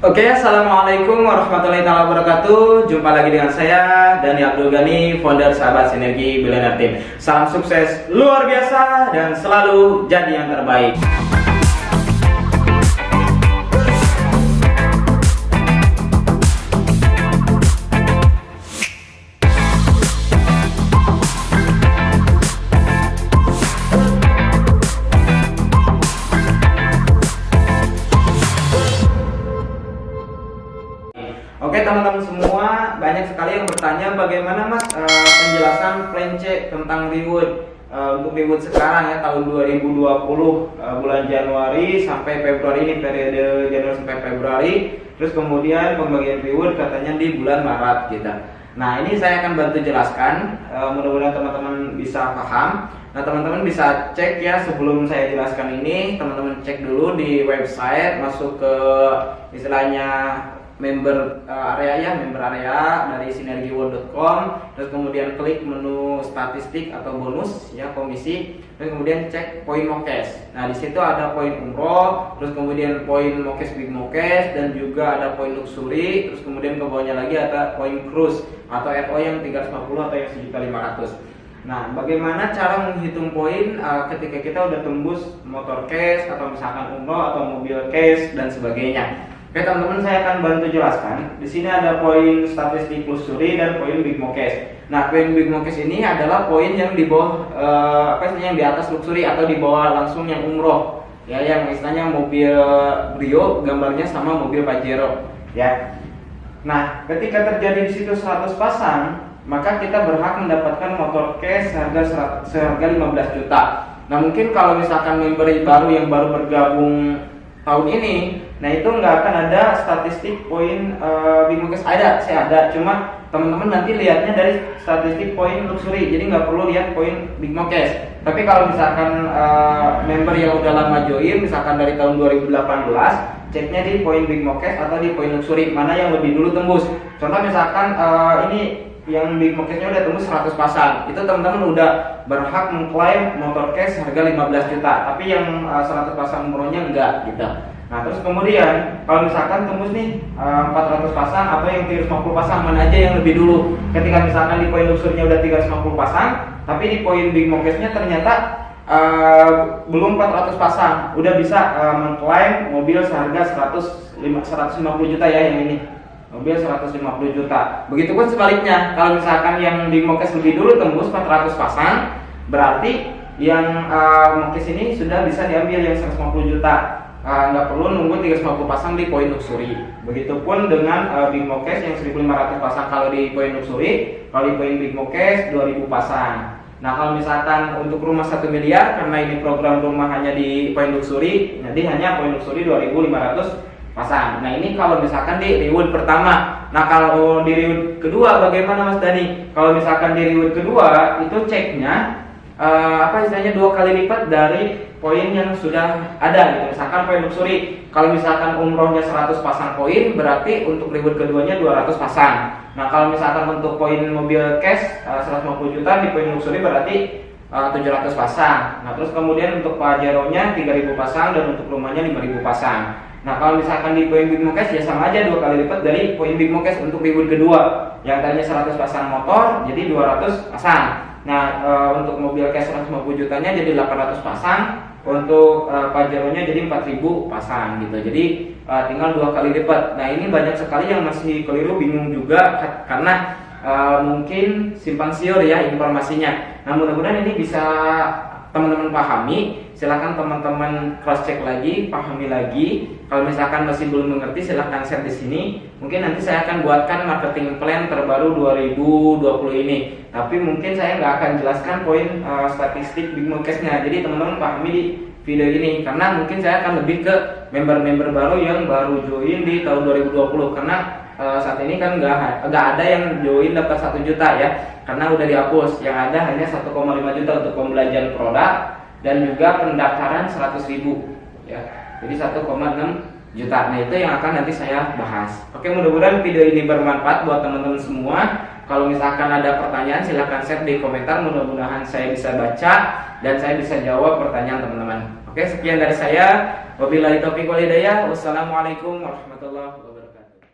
Oke, assalamualaikum warahmatullahi wabarakatuh. Jumpa lagi dengan saya Dani Abdul Ghani, founder Sahabat Sinergi Billionaire Team. Salam sukses luar biasa dan selalu jadi yang terbaik. Oke teman-teman semua, banyak sekali yang bertanya bagaimana mas penjelasan plan C tentang reward untuk reward sekarang ya tahun 2020 bulan Januari sampai Februari, ini periode Januari sampai Februari, terus kemudian pembagian reward katanya di bulan Maret gitu. Nah ini saya akan bantu jelaskan, mudah-mudahan teman-teman bisa paham. Nah teman-teman bisa cek ya, sebelum saya jelaskan ini teman-teman cek dulu di website, masuk ke istilahnya member area dari sinergiworld.com, terus kemudian klik menu statistik atau bonus ya, komisi, terus kemudian cek poin mokes. Nah di situ ada poin umroh, terus kemudian poin mokes big mokes, dan juga ada poin luxury, terus kemudian ke bawahnya lagi ada poin cruise atau RO yang 350 atau yang 1.500. Nah, bagaimana cara menghitung poin ketika kita udah tembus motor cash atau misalkan umroh atau mobil cash dan sebagainya? Oke teman-teman, saya akan bantu jelaskan. Di sini ada poin statistik luxury dan poin big mokes. Nah, poin big mokes ini adalah poin yang di bawah yang di atas luxury atau di bawah langsung yang umroh. Ya, yang istilahnya mobil Brio gambarnya sama mobil Pajero, ya. Nah, ketika terjadi di situ 100 pasang, maka kita berhak mendapatkan motor cash seharga 15 juta. Nah, mungkin kalau misalkan member baru yang baru bergabung tahun ini, nah itu nggak akan ada statistik poin big mokes. Saya ada, cuma teman-teman nanti lihatnya dari statistik poin luxury, jadi nggak perlu lihat poin big mokes. Tapi kalau misalkan member yang udah lama join, misalkan dari tahun 2018, ceknya di poin big mokes atau di poin luxury, mana yang lebih dulu tembus. Contoh misalkan ini yang big mokesnya udah tembus 100 pasang, itu teman-teman udah berhak mengklaim motor cash harga 15 juta, tapi yang 100 pasang umrohnya enggak gitu. Nah terus kemudian kalau misalkan tembus nih 400 pasang atau yang 350 pasang, mana aja yang lebih dulu? Ketika misalkan di poin luxurnya udah 350 pasang, tapi di poin big mokesnya ternyata belum 400 pasang, udah bisa mengklaim mobil seharga 150 juta ya, yang ini mobil 150 juta. Begitupun sebaliknya, kalau misalkan yang big mokes lebih dulu tembus 400 pasang, berarti yang mokes ini sudah bisa diambil yang 150 juta. Nggak perlu nunggu 350 pasang di poin luxury. Begitupun dengan big mokes yang 1.500 pasang kalau di poin luxury, kalau di poin big mokes 2.000 pasang. Nah kalau misalkan untuk rumah 1 miliar, karena ini program rumah hanya di poin luxury, jadi hanya poin luxury 2.500 pasang. Nah ini kalau misalkan di reward pertama. Nah kalau di reward kedua bagaimana Mas Dani? Kalau misalkan di reward kedua itu ceknya istilahnya 2 kali lipat dari poin yang sudah ada gitu. Misalkan poin luxury, kalau misalkan umrohnya 100 pasang poin, berarti untuk reward keduanya 200 pasang. Nah kalau misalkan untuk poin mobil cash 150 juta di poin luxury berarti 700 pasang. Nah terus kemudian untuk Pajero-nya 3.000 pasang dan untuk rumahnya 5.000 pasang. Nah kalau misalkan di poin big mokes ya sama aja 2 kali lipat dari poin big mokes untuk reward kedua, yang tadinya 100 pasang motor jadi 200 pasang. Nah untuk mobil cash 150 jutanya jadi 800 pasang, untuk Pajero-nya jadi 4.000 pasang gitu. Jadi tinggal 2 kali lipat. Nah ini banyak sekali yang masih keliru, bingung juga karena mungkin simpang siur ya informasinya. Nah mudah-mudahan ini bisa teman-teman pahami. Silahkan teman-teman cross check lagi, pahami lagi. Kalau misalkan masih belum mengerti, silahkan share di sini. Mungkin nanti saya akan buatkan marketing plan terbaru 2020 ini. Tapi mungkin saya nggak akan jelaskan poin statistik big mokesnya. Jadi teman-teman pahami di video ini, karena mungkin saya akan lebih ke member-member baru yang baru join di tahun 2020. Karena saat ini kan nggak ada yang join dapat 1 juta ya, karena udah dihapus. Yang ada hanya 1,5 juta untuk pembelajaran produk dan juga pendaftaran 100.000 ya, jadi 1,6 juta. Nah itu yang akan nanti saya bahas. Oke, mudah-mudahan video ini bermanfaat buat teman-teman semua. Kalau misalkan ada pertanyaan silahkan share di komentar, mudah-mudahan saya bisa baca dan saya bisa jawab pertanyaan teman-teman. Oke, sekian dari saya. Wabillahi taufiq wal hidayah. Wassalamualaikum warahmatullahi wabarakatuh.